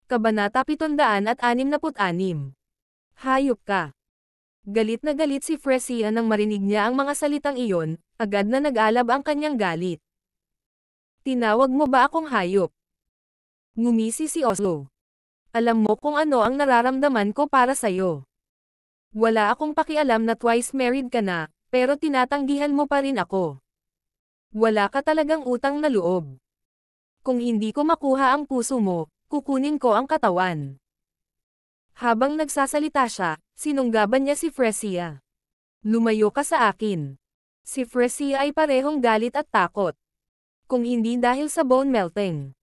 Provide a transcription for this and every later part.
Kabanata 766. Hayop ka. Galit na galit si Fresia nang marinig niya ang mga salitang iyon, agad na nag-alab ang kanyang galit. Tinawag mo ba akong hayop? Ngumisi si Oslo. Alam mo kung ano ang nararamdaman ko para sa'yo. Wala akong pakialam na twice married ka na, pero tinatanggihan mo pa rin ako. Wala ka talagang utang na loob. Kung hindi ko makuha ang puso mo, kukunin ko ang katawan. Habang nagsasalita siya, sinunggaban niya si Fresia. Lumayo ka sa akin. Si Fresia ay parehong galit at takot. Kung hindi dahil sa bone melting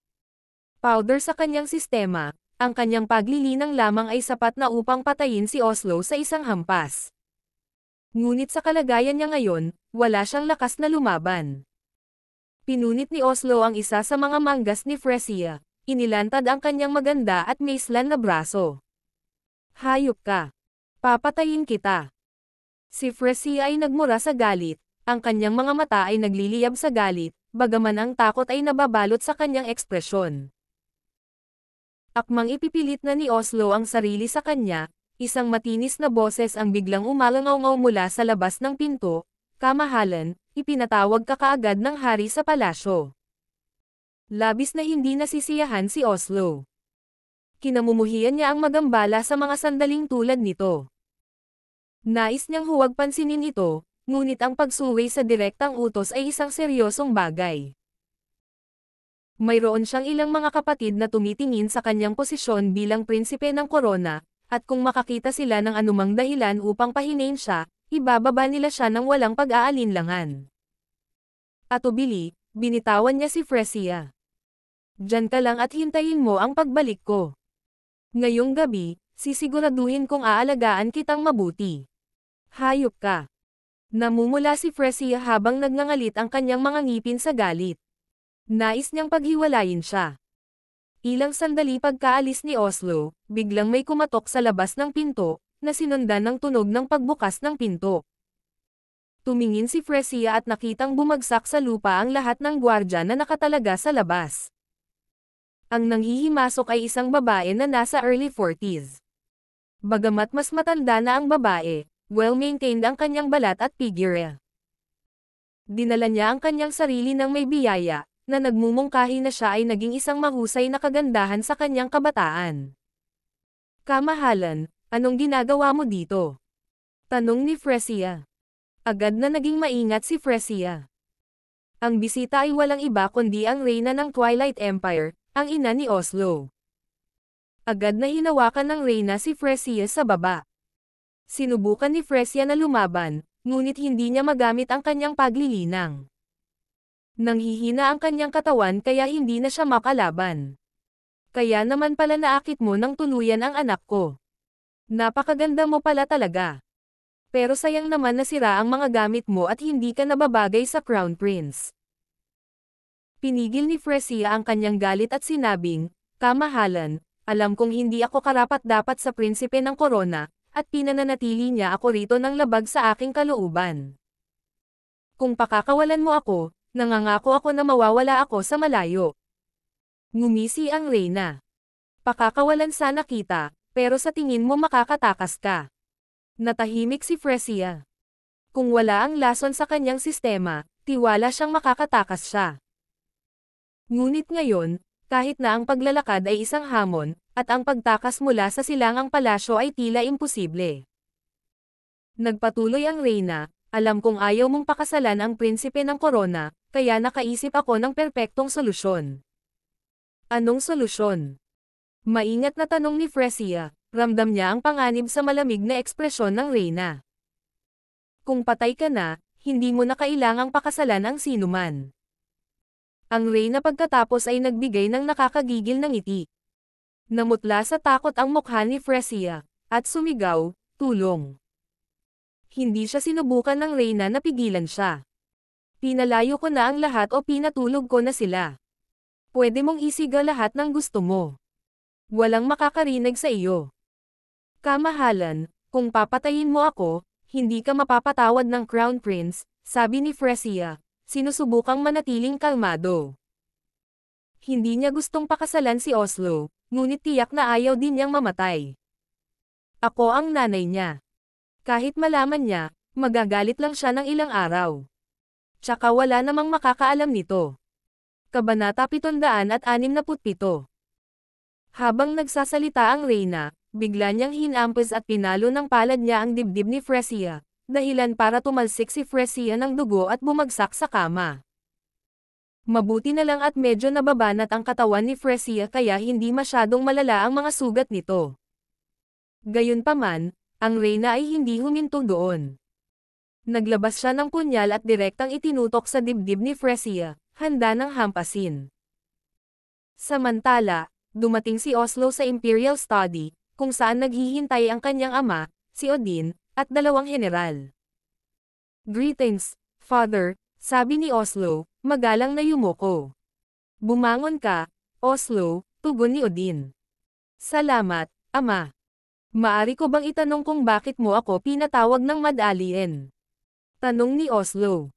powder sa kanyang sistema, ang kanyang paglilinang lamang ay sapat na upang patayin si Oslo sa isang hampas. Ngunit sa kalagayan niya ngayon, wala siyang lakas na lumaban. Pinunit ni Oslo ang isa sa mga manggas ni Fresia. Inilantad ang kanyang maganda at maislan na braso. Hayop ka. Papatayin kita. Si Fresia ay nagmura sa galit, ang kanyang mga mata ay nagliliyab sa galit, bagaman ang takot ay nababalot sa kanyang ekspresyon. Akmang ipipilit na ni Oslo ang sarili sa kanya, isang matinis na boses ang biglang umalangaw mula sa labas ng pinto. Kamahalan, ipinatawag ka kaagad ng hari sa palasyo. Labis na hindi nasisiyahan si Oslo. Kinamumuhian niya ang magambala sa mga sandaling tulad nito. Nais niyang huwag pansinin ito, ngunit ang pagsuway sa direktang utos ay isang seryosong bagay. Mayroon siyang ilang mga kapatid na tumitingin sa kanyang posisyon bilang prinsipe ng korona, at kung makakita sila ng anumang dahilan upang pahinain siya, ibababa nila siya ng walang pag-aalinlangan. Atubili, binitawan niya si Fresia. Diyan ka lang at hintayin mo ang pagbalik ko. Ngayong gabi, sisiguraduhin kong aalagaan kitang mabuti. Hayop ka. Namumula si Fresia habang nagngangalit ang kanyang mga ngipin sa galit. Nais niyang paghiwalayin siya. Ilang sandali pagkaalis ni Oslo, biglang may kumatok sa labas ng pinto, na sinundan ng tunog ng pagbukas ng pinto. Tumingin si Fresia at nakitang bumagsak sa lupa ang lahat ng gwardya na nakatalaga sa labas. Ang nanghihimasok ay isang babae na nasa early 40s. Bagamat mas matanda na ang babae, well-maintained ang kanyang balat at figure. Dinala niya ang kanyang sarili ng may biyaya, na nagmumungkahi na siya ay naging isang mahusay na kagandahan sa kanyang kabataan. Kamahalan, anong ginagawa mo dito? Tanong ni Fresia. Agad na naging maingat si Fresia. Ang bisita ay walang iba kundi ang reyna ng Twilight Empire, ang ina ni Oslo. Agad na hinawakan ng reyna si Fresia sa baba. Sinubukan ni Fresia na lumaban, ngunit hindi niya magamit ang kanyang paglilinang. Nanghihina ang kanyang katawan kaya hindi na siya makalaban. Kaya naman pala naakit mo ng tuluyan ang anak ko. Napakaganda mo pala talaga. Pero sayang naman nasira ang mga gamit mo at hindi ka nababagay sa Crown Prince. Pinigil ni Fresia ang kanyang galit at sinabing, Kamahalan, alam kong hindi ako karapat-dapat sa prinsipe ng korona, at pinananatili niya ako rito ng labag sa aking kalooban. Kung pakakawalan mo ako, nangangako ako na mawawala ako sa malayo. Ngumisi ang reyna. Pakakawalan sana kita, pero sa tingin mo makakatakas ka. Natahimik si Fresia. Kung wala ang lason sa kanyang sistema, tiwala siyang makakatakas siya. Ngunit ngayon, kahit na ang paglalakad ay isang hamon, at ang pagtakas mula sa silangang palasyo ay tila imposible. Nagpatuloy ang reyna, alam kong ayaw mong pakasalan ang prinsipe ng korona, kaya nakaisip ako ng perpektong solusyon. Anong solusyon? Maingat na tanong ni Fresia, ramdam niya ang panganib sa malamig na ekspresyon ng reyna. Kung patay ka na, hindi mo na kailangang pakasalan ang sinuman. Ang reyna pagkatapos ay nagbigay ng nakakagigil na ngiti. Namutla sa takot ang mukha ni Fresia, at sumigaw, tulong. Hindi siya sinubukan ng reyna na pigilan siya. Pinalayo ko na ang lahat o pinatulog ko na sila. Pwede mong isiga lahat ng gusto mo. Walang makakarinig sa iyo. Kamahalan, kung papatayin mo ako, hindi ka mapapatawad ng Crown Prince, sabi ni Fresia. Sinusubukang manatiling kalmado. Hindi niya gustong pakasalan si Oslo, ngunit tiyak na ayaw din niyang mamatay. Ako ang nanay niya. Kahit malaman niya, magagalit lang siya ng ilang araw. Tsaka wala namang makakaalam nito. Kabanata 767. Habang nagsasalita ang Reyna, bigla niyang hinampas at pinalo ng palad niya ang dibdib ni Fresia, dahilan para tumalsik si Fresia ng dugo at bumagsak sa kama. Mabuti na lang at medyo nababanat ang katawan ni Fresia kaya hindi masyadong malala ang mga sugat nito. Gayunpaman, ang Reyna ay hindi huminto doon. Naglabas siya ng punyal at direktang itinutok sa dibdib ni Fresia, handa ng hampasin. Samantala, dumating si Oslo sa Imperial Study, kung saan naghihintay ang kanyang ama, si Odin, at dalawang general. "Greetings, Father," sabi ni Oslo, magalang na yumuko. "Bumangon ka, Oslo," tugon ni Odin. "Salamat, Ama. Maari ko bang itanong kung bakit mo ako pinatawag ng Mad Alien?" Tanong ni Oslo.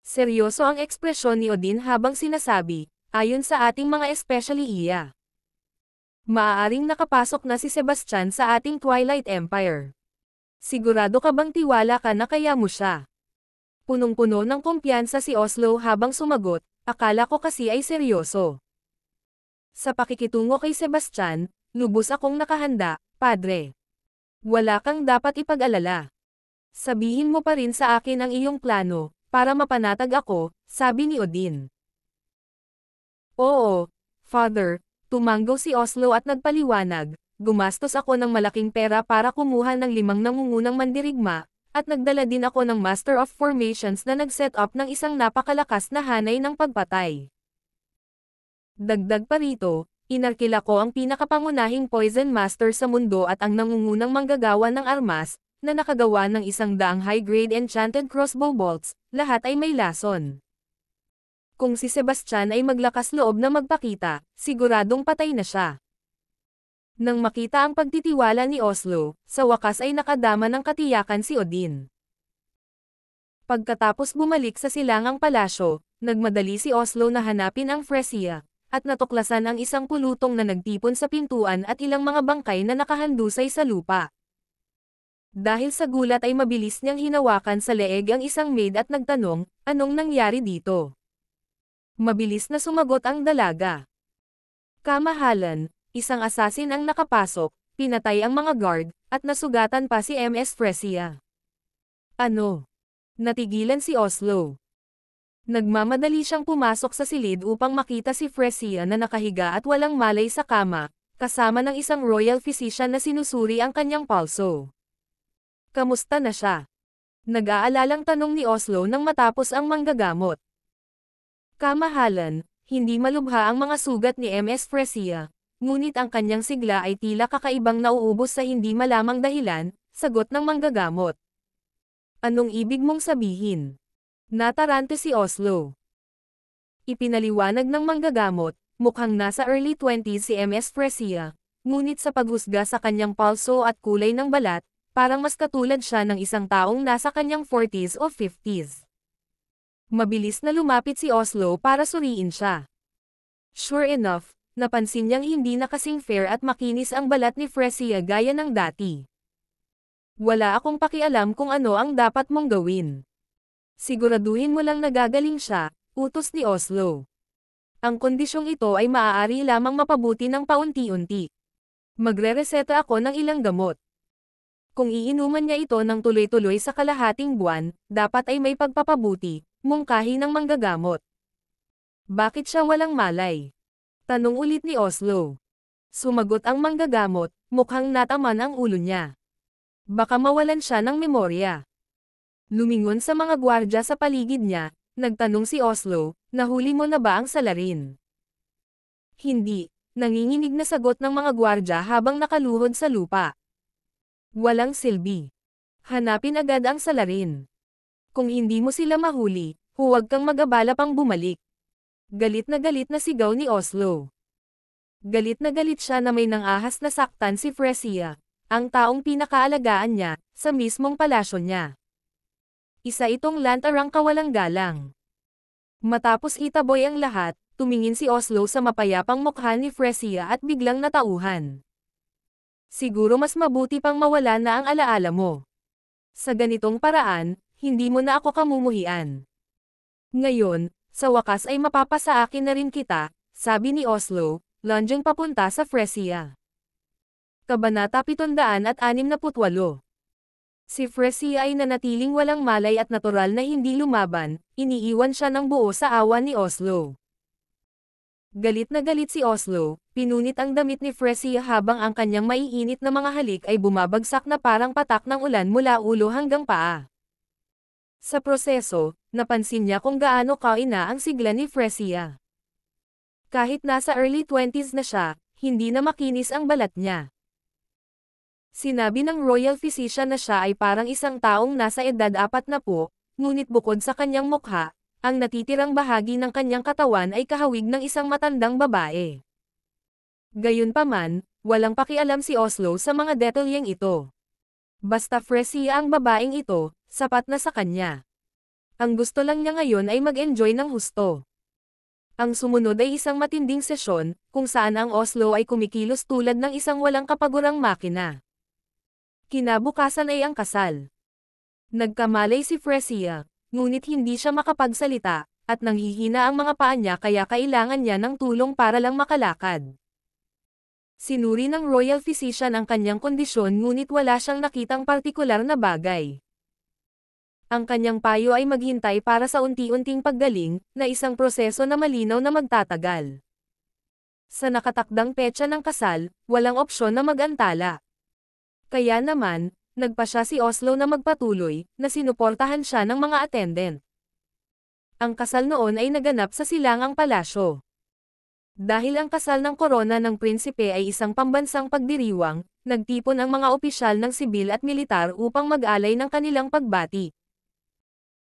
Seryoso ang ekspresyon ni Odin habang sinasabi, ayon sa ating mga especially iya. Maaaring nakapasok na si Sebastian sa ating Twilight Empire. Sigurado ka bang tiwala ka na kaya mo siya? Punong-puno ng kumpiyansa si Oslo habang sumagot, akala ko kasi ay seryoso. Sa pakikitungo kay Sebastian, lubos akong nakahanda, Padre. Wala kang dapat ipag-alala. Sabihin mo pa rin sa akin ang iyong plano, para mapanatag ako, sabi ni Odin. Oo, Father, tumanggo si Oslo at nagpaliwanag, gumastos ako ng malaking pera para kumuha ng 5 nangungunang mandirigma, at nagdala din ako ng Master of Formations na nag-set up ng isang napakalakas na hanay ng pagpatay. Dagdag pa rito, inarkila ko ang pinakapangunahing Poison Master sa mundo at ang nangungunang manggagawa ng armas, na nakagawa ng 100 high-grade enchanted crossbow bolts, lahat ay may lason. Kung si Sebastian ay maglakas loob na magpakita, siguradong patay na siya. Nang makita ang pagtitiwala ni Oslo, sa wakas ay nakadama ng katiyakan si Odin. Pagkatapos bumalik sa silangang palasyo, nagmadali si Oslo na hanapin ang Fresia, at natuklasan ang isang pulutong na nagtipon sa pintuan at ilang mga bangkay na nakahandusay sa lupa. Dahil sa gulat ay mabilis niyang hinawakan sa leeg ang isang maid at nagtanong, anong nangyari dito? Mabilis na sumagot ang dalaga. Kamahalan, isang assassin ang nakapasok, pinatay ang mga guard, at nasugatan pa si MS Fresia. Ano? Natigilan si Oslo. Nagmamadali siyang pumasok sa silid upang makita si Fresia na nakahiga at walang malay sa kama, kasama ng isang royal physician na sinusuri ang kanyang pulso. Kamusta na siya? Nag-aalalang tanong ni Oslo nang matapos ang manggagamot. Kamahalan, hindi malubha ang mga sugat ni MS Fresia, ngunit ang kanyang sigla ay tila kakaibang nauubos sa hindi malamang dahilan, sagot ng manggagamot. Anong ibig mong sabihin? Natarante si Oslo. Ipinaliwanag ng manggagamot, mukhang nasa early 20s si MS Fresia, ngunit sa paghusga sa kanyang pulso at kulay ng balat, parang mas katulad siya ng isang taong nasa kanyang 40s o 50s. Mabilis na lumapit si Oslo para suriin siya. Sure enough, napansin niyang hindi na kasing fair at makinis ang balat ni Fresia gaya ng dati. Wala akong pakialam kung ano ang dapat mong gawin. Siguraduhin mo lang nagagaling siya, utos ni Oslo. Ang kondisyong ito ay maaari lamang mapabuti ng paunti-unti. Magre-reseta ako ng ilang gamot. Kung iinuman niya ito ng tuloy-tuloy sa kalahating buwan, dapat ay may pagpapabuti, mungkahi ng manggagamot. Bakit siya walang malay? Tanong ulit ni Oslo. Sumagot ang manggagamot, mukhang nataman ang ulo niya. Baka mawalan siya ng memorya. Lumingon sa mga gwardya sa paligid niya, nagtanong si Oslo, nahuli mo na ba ang salarin? Hindi, nanginginig na sagot ng mga gwardya habang nakaluhod sa lupa. Walang silbi. Hanapin agad ang salarin. Kung hindi mo sila mahuli, huwag kang mag-abala pang bumalik. Galit na sigaw ni Oslo. Galit na galit siya na may nangahas na saktan si Fresia, ang taong pinakaalagaan niya, sa mismong palasyo niya. Isa itong lantarang kawalang galang. Matapos itaboy ang lahat, tumingin si Oslo sa mapayapang mukha ni Fresia at biglang natauhan. Siguro mas mabuti pang mawala na ang alaala mo. Sa ganitong paraan, hindi mo na ako kamumuhian. Ngayon, sa wakas ay mapapasa akin na rin kita, sabi ni Oslo, lunging papunta sa Fresia. Kabanata 768. Si Fresia ay nanatiling walang malay at natural na hindi lumaban, iniiwan siya ng buo sa awa ni Oslo. Galit na galit si Oslo, pinunit ang damit ni Fresia habang ang kanyang maiinit na mga halik ay bumabagsak na parang patak ng ulan mula ulo hanggang paa. Sa proseso, napansin niya kung gaano kaina ang sigla ni Fresia. Kahit nasa early 20s na siya, hindi na makinis ang balat niya. Sinabi ng royal physician na siya ay parang isang taong nasa edad 40, ngunit bukod sa kanyang mukha, ang natitirang bahagi ng kanyang katawan ay kahawig ng isang matandang babae. Gayunpaman, walang pakialam si Oslo sa mga detalyeng ito. Basta Fresia ang babaeng ito, sapat na sa kanya. Ang gusto lang niya ngayon ay mag-enjoy ng husto. Ang sumunod ay isang matinding sesyon, kung saan ang Oslo ay kumikilos tulad ng isang walang kapagurang makina. Kinabukasan ay ang kasal. Nagkamalay si Fresia, ngunit hindi siya makapagsalita, at nanghihina ang mga paa niya kaya kailangan niya ng tulong para lang makalakad. Sinuri ng royal physician ang kanyang kondisyon ngunit wala siyang nakitang partikular na bagay. Ang kanyang payo ay maghintay para sa unti-unting paggaling, na isang proseso na malinaw na magtatagal. Sa nakatakdang petsa ng kasal, walang opsyon na mag-antala. Kaya naman, nagpasya si Oslo na magpatuloy, na sinuportahan siya ng mga attendant. Ang kasal noon ay naganap sa Silangang Palasyo. Dahil ang kasal ng korona ng prinsipe ay isang pambansang pagdiriwang, nagtipon ang mga opisyal ng sibil at militar upang mag-alay ng kanilang pagbati.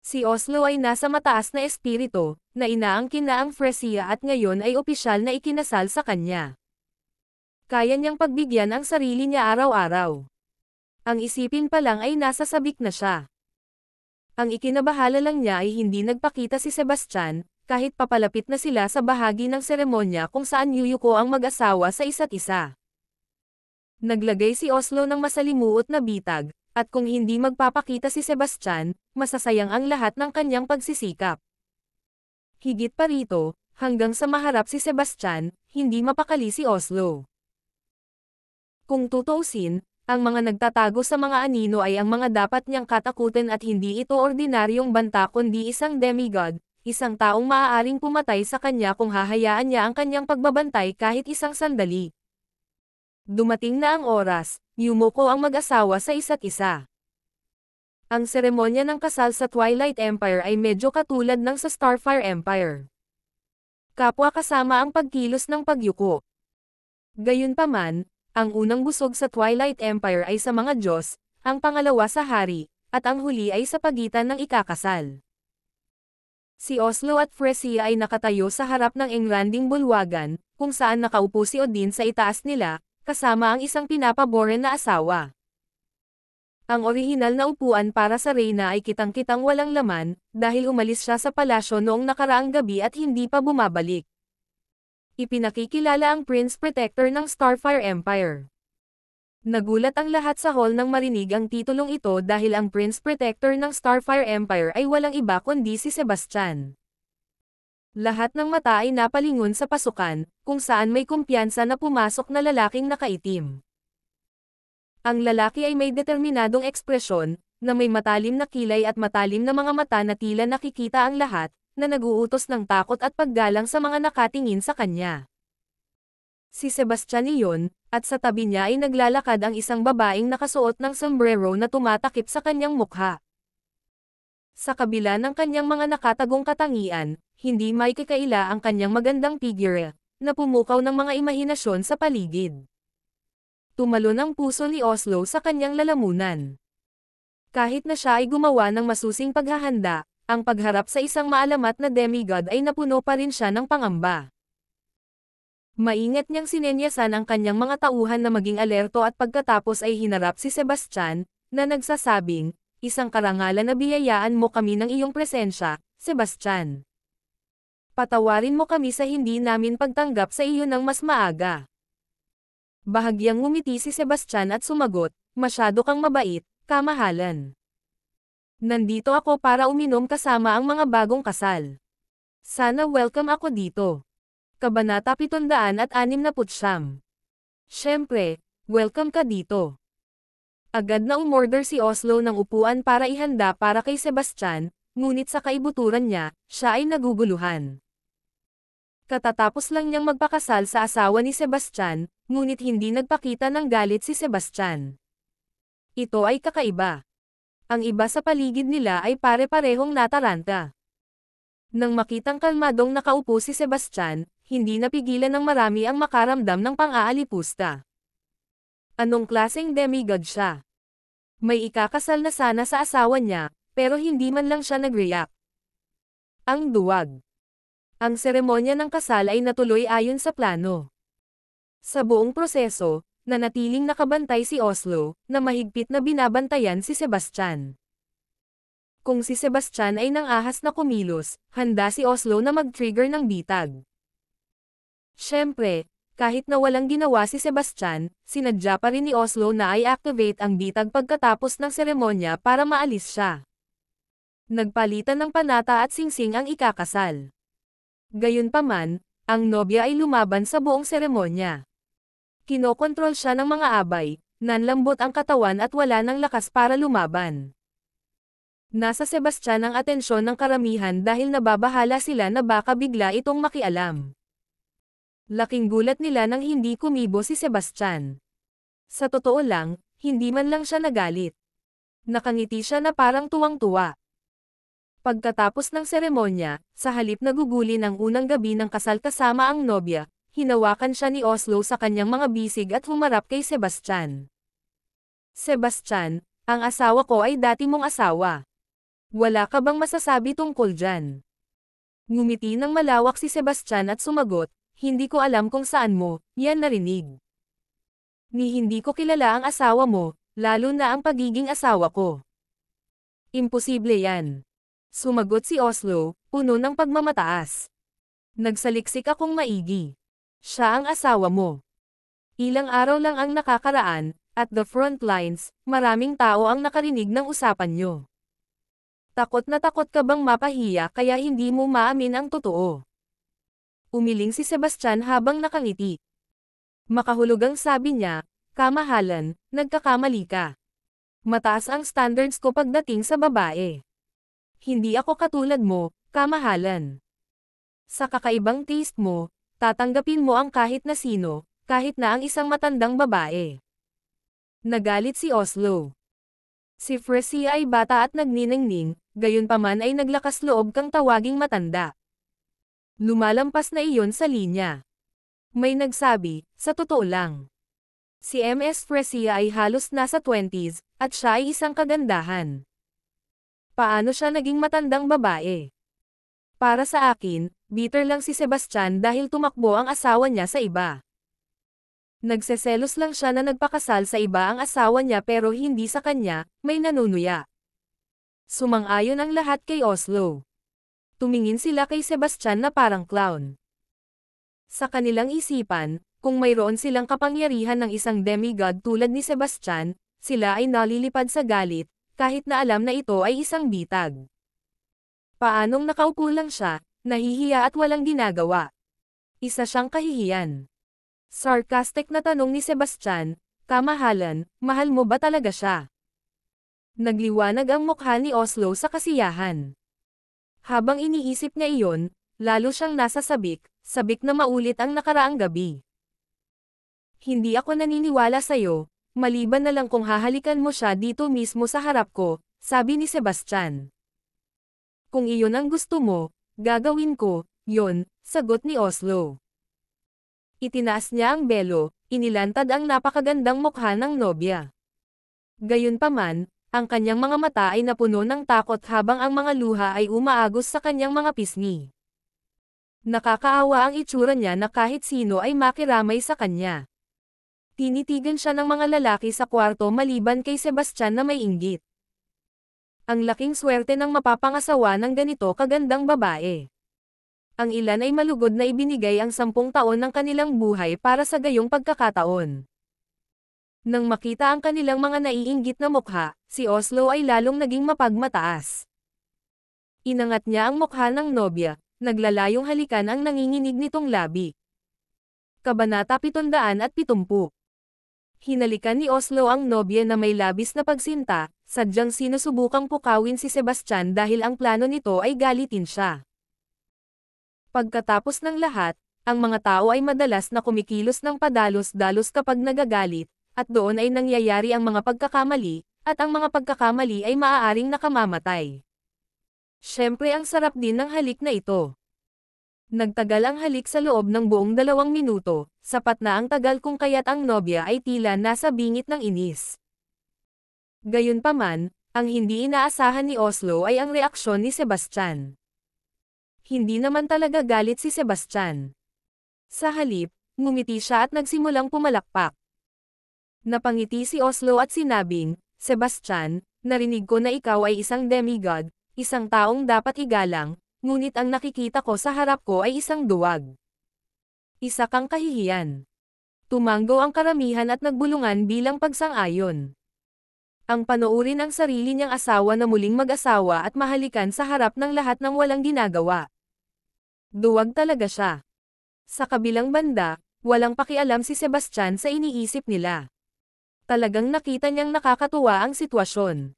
Si Oslo ay nasa mataas na espiritu, na inaangkin na ang Fresia at ngayon ay opisyal na ikinasal sa kanya. Kaya niyang pagbigyan ang sarili niya araw-araw. Ang isipin pa lang ay nasa sabik na siya. Ang ikinabahala lang niya ay hindi nagpakita si Sebastian, kahit papalapit na sila sa bahagi ng seremonya kung saan yuyuko ang mag-asawa sa isa't isa. Naglagay si Oslo ng masalimuot na bitag, at kung hindi magpapakita si Sebastian, masasayang ang lahat ng kanyang pagsisikap. Higit pa rito, hanggang sa maharap si Sebastian, hindi mapakali si Oslo. Kung tutuusin, ang mga nagtatago sa mga anino ay ang mga dapat niyang katakutin at hindi ito ordinaryong banta kundi isang demigod, isang taong maaaring pumatay sa kanya kung hahayaan niya ang kanyang pagbabantay kahit isang sandali. Dumating na ang oras, yumuko ang mag-asawa sa isa't isa. Ang seremonya ng kasal sa Twilight Empire ay medyo katulad ng sa Starfire Empire. Kapwa kasama ang pagkilos ng pagyuko. Gayunpaman, ang unang busog sa Twilight Empire ay sa mga Diyos, ang pangalawa sa hari, at ang huli ay sa pagitan ng ikakasal. Si Oslo at Fresia ay nakatayo sa harap ng engranding bulwagan, kung saan nakaupo si Odin sa itaas nila, kasama ang isang pinapaboran na asawa. Ang orihinal na upuan para sa reyna ay kitang-kitang walang laman, dahil umalis siya sa palasyo noong nakaraang gabi at hindi pa bumabalik. Ipinakikilala ang Prince Protector ng Starfire Empire. Nagulat ang lahat sa hall nang marinig ang titulong ito dahil ang Prince Protector ng Starfire Empire ay walang iba kundi si Sebastian. Lahat ng mata ay napalingon sa pasukan, kung saan may kumpiyansa na pumasok na lalaking nakaitim. Ang lalaki ay may determinadong ekspresyon, na may matalim na kilay at matalim na mga mata na tila nakikita ang lahat, na naguutos ng takot at paggalang sa mga nakatingin sa kanya. Si Sebastian iyon, at sa tabi niya ay naglalakad ang isang babaeng nakasuot ng sombrero na tumatakip sa kanyang mukha. Sa kabila ng kanyang mga nakatagong katangian, hindi may kikaila ang kanyang magandang figure, na pumukaw ng mga imahinasyon sa paligid. Tumalon ang puso ni Oslo sa kanyang lalamunan. Kahit na siya ay gumawa ng masusing paghahanda, ang pagharap sa isang maalamat na demigod ay napuno pa rin siya ng pangamba. Maingat niyang sinenyasan ang kanyang mga tauhan na maging alerto at pagkatapos ay hinarap si Sebastian, na nagsasabing, isang karangalan na biyayaan mo kami ng iyong presensya, Sebastian. Patawarin mo kami sa hindi namin pagtanggap sa iyo ng mas maaga. Bahagyang ngumiti si Sebastian at sumagot, masyado kang mabait, kamahalan. Nandito ako para uminom kasama ang mga bagong kasal. Sana welcome ako dito. Kabanata 769. Siyempre, welcome ka dito. Agad na umorder si Oslo ng upuan para ihanda para kay Sebastian, ngunit sa kaibuturan niya, siya ay naguguluhan. Katatapos lang niyang magpakasal sa asawa ni Sebastian, ngunit hindi nagpakita ng galit si Sebastian. Ito ay kakaiba. Ang iba sa paligid nila ay pare-parehong nataranta. Nang makitang kalmadong nakaupo si Sebastian, hindi napigilan ng marami ang makaramdam ng pang-aalipusta. Anong klaseng demigod siya? May ikakasal na sana sa asawa niya, pero hindi man lang siya nag-react. Ang duwag. Ang seremonya ng kasal ay natuloy ayon sa plano. Sa buong proseso, nanatiling nakabantay si Oslo, na mahigpit na binabantayan si Sebastian. Kung si Sebastian ay nang-ahas na kumilos, handa si Oslo na mag-trigger ng bitag. Siyempre, kahit na walang ginawa si Sebastian, sinadya pa rin ni Oslo na i-activate ang bitag pagkatapos ng seremonya para maalis siya. Nagpalitan ng panata at singsing ang ikakasal. Gayunpaman, ang nobya ay lumaban sa buong seremonya. Kinokontrol siya ng mga abay, nanlambot ang katawan at wala ng lakas para lumaban. Nasa Sebastian ang atensyon ng karamihan dahil nababahala sila na baka bigla itong makialam. Laking gulat nila nang hindi kumibo si Sebastian. Sa totoo lang, hindi man lang siya nagalit. Nakangiti siya na parang tuwang-tuwa. Pagkatapos ng seremonya, sa halip na gugulin ang unang gabi ng kasal kasama ang nobya, hinawakan siya ni Oslo sa kanyang mga bisig at humarap kay Sebastian. Sebastian, ang asawa ko ay dati mong asawa. Wala ka bang masasabi tungkol dyan? Ngumiti ng malawak si Sebastian at sumagot, hindi ko alam kung saan mo yan narinig. Ni hindi ko kilala ang asawa mo, lalo na ang pagiging asawa ko. Imposible yan. Sumagot si Oslo, puno ng pagmamataas. Nagsaliksik akong maigi. Siya ang asawa mo. Ilang araw lang ang nakakaraan, at the front lines, maraming tao ang nakarinig ng usapan nyo. Takot na takot ka bang mapahiya kaya hindi mo maamin ang totoo? Umiling si Sebastian habang nakangiti. Makahulugang sabi niya, kamahalan, nagkakamali ka. Mataas ang standards ko pagdating sa babae. Hindi ako katulad mo, kamahalan. Sa kakaibang taste mo, tatanggapin mo ang kahit na sino, kahit na ang isang matandang babae. Nagalit si Oslo. Si Fresia ay bata at nagniningning, gayunpaman ay naglakas loob kang tawaging matanda. Lumalampas na iyon sa linya. May nagsabi, sa totoo lang. Si Ms. Fresia ay halos nasa 20s, at siya ay isang kagandahan. Paano siya naging matandang babae? Para sa akin, bitter lang si Sebastian dahil tumakbo ang asawa niya sa iba. Nagseselos lang siya na nagpakasal sa iba ang asawa niya pero hindi sa kanya, may nanunuya. Sumang-ayon ang lahat kay Oslo. Tumingin sila kay Sebastian na parang clown. Sa kanilang isipan, kung mayroon silang kapangyarihan ng isang demigod tulad ni Sebastian, sila ay nalilipad sa galit, kahit na alam na ito ay isang bitag. Paanong nakaupo lang siya, nahihiya at walang ginagawa? Isa siyang kahihiyan. Sarcastic na tanong ni Sebastian, kamahalan, mahal mo ba talaga siya? Nagliwanag ang mukha ni Oslo sa kasiyahan. Habang iniisip niya iyon, lalo siyang nasa sabik na maulit ang nakaraang gabi. Hindi ako naniniwala sa'yo, maliban na lang kung hahalikan mo siya dito mismo sa harap ko, sabi ni Sebastian. Kung iyon ang gusto mo, gagawin ko, yon, sagot ni Oslo. Itinaas niya ang belo, inilantad ang napakagandang mukha ng nobya. Gayunpaman, ang kanyang mga mata ay napuno ng takot habang ang mga luha ay umaagos sa kanyang mga pisngi. Nakakaawa ang itsura niya na kahit sino ay makiramay sa kanya. Tinitigan siya ng mga lalaki sa kwarto maliban kay Sebastian na may inggit. Ang laking swerte ng mapapangasawa ng ganito kagandang babae. Ang ilan ay malugod na ibinigay ang 10 taon ng kanilang buhay para sa gayong pagkakataon. Nang makita ang kanilang mga naiinggit na mukha, si Oslo ay lalong naging mapagmataas. Inangat niya ang mukha ng nobya, naglalayong halikan ang nanginginig nitong labi. Kabanata 770. Hinalikan ni Oslo ang nobya na may labis na pagsinta, sadyang sinusubukang pukawin si Sebastian dahil ang plano nito ay galitin siya. Pagkatapos ng lahat, ang mga tao ay madalas na kumikilos ng padalos-dalos kapag nagagalit, at doon ay nangyayari ang mga pagkakamali, at ang mga pagkakamali ay maaaring nakamamatay. Siyempre ang sarap din ng halik na ito. Nagtagal ang halik sa loob ng buong 2 minuto, sapat na ang tagal kung kaya't ang nobya ay tila nasa bingit ng inis. Gayunpaman, ang hindi inaasahan ni Oslo ay ang reaksyon ni Sebastian. Hindi naman talaga galit si Sebastian. Sa halip, ngumiti siya at nagsimulang pumalakpak. Napangiti si Oslo at sinabing, "Sebastian, narinig ko na ikaw ay isang demigod, isang taong dapat igalang, ngunit ang nakikita ko sa harap ko ay isang duwag. Isa kang kahihiyan." Tumanggo ang karamihan at nagbulungan bilang pagsang-ayon. Ang panoorin ang sarili niyang asawa na muling mag-asawa at mahalikan sa harap ng lahat ng walang ginagawa. Duwag talaga siya. Sa kabilang banda, walang pakialam si Sebastian sa iniisip nila. Talagang nakita niyang nakakatuwa ang sitwasyon.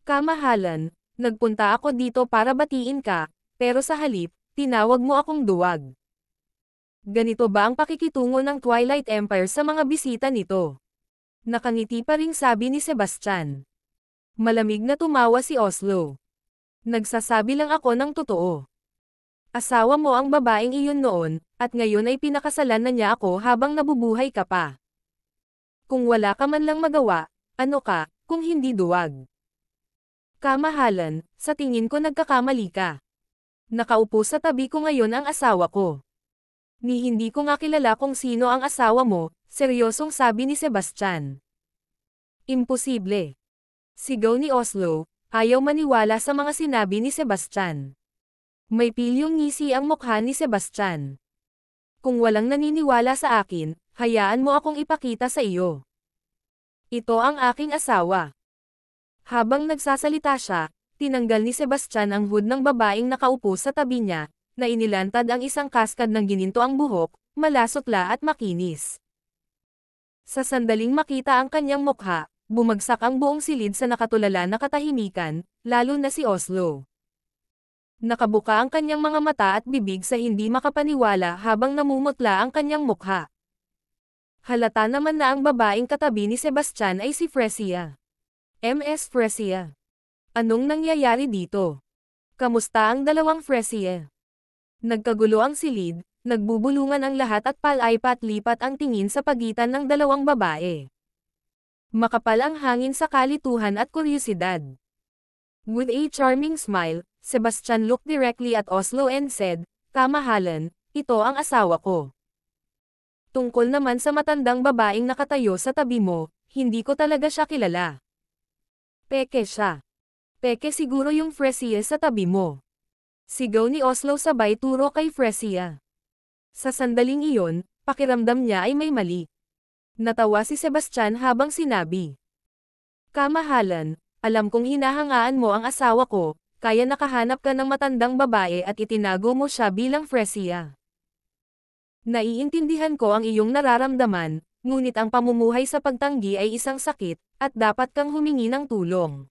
"Kamahalan, nagpunta ako dito para batiin ka, pero sa halip, tinawag mo akong duwag." Ganito ba ang pakikitungo ng Twilight Empire sa mga bisita nito? Nakangiti pa ring sabi ni Sebastian. Malamig na tumawa si Oslo. "Nagsasabi lang ako ng totoo. Asawa mo ang babaeng iyon noon, at ngayon ay pinakasalan na niya ako habang nabubuhay ka pa. Kung wala ka man lang magawa, ano ka, kung hindi duwag? Kamahalan, sa tingin ko nagkakamali ka. Nakaupo sa tabi ko ngayon ang asawa ko. Ni hindi ko nga kilala kung sino ang asawa mo," seryosong sabi ni Sebastian. "Imposible." Sigaw ni Oslo, ayaw maniwala sa mga sinabi ni Sebastian. May pilyong ngisi ang mukha ni Sebastian. "Kung walang naniniwala sa akin, hayaan mo akong ipakita sa iyo. Ito ang aking asawa." Habang nagsasalita siya, tinanggal ni Sebastian ang hood ng babaeng nakaupo sa tabi niya, na inilantad ang isang kaskad ng gininto ang buhok, malasotla at makinis. Sa sandaling makita ang kanyang mukha, bumagsak ang buong silid sa nakatulala na katahimikan, lalo na si Oslo. Nakabuka ang kanyang mga mata at bibig sa hindi makapaniwala habang namumutla ang kanyang mukha. Halata naman na ang babaeng katabi ni Sebastian ay si Fresia. "Ms. Fresia. Anong nangyayari dito? Kamusta ang dalawang Fresia?" Nagkagulo ang silid, nagbubulungan ang lahat at palaipat-lipat ang tingin sa pagitan ng dalawang babae. Makapal ang hangin sa kalituhan at kuryosidad. With a charming smile, Sebastian looked directly at Oslo and said, "Kamahalan, ito ang asawa ko." Tungkol naman sa matandang babaeng nakatayo sa tabi mo, hindi ko talaga siya kilala. Peke siya. Peke siguro yung Fresia sa tabi mo. Sigaw ni Oslo sabay turo kay Fresia. Sa sandaling iyon, pakiramdam niya ay may mali. Natawa si Sebastian habang sinabi, "Kamahalan, alam kong hinahangaan mo ang asawa ko, kaya nakahanap ka ng matandang babae at itinago mo siya bilang Fresia. Naiintindihan ko ang iyong nararamdaman, ngunit ang pamumuhay sa pagtanggi ay isang sakit, at dapat kang humingi ng tulong.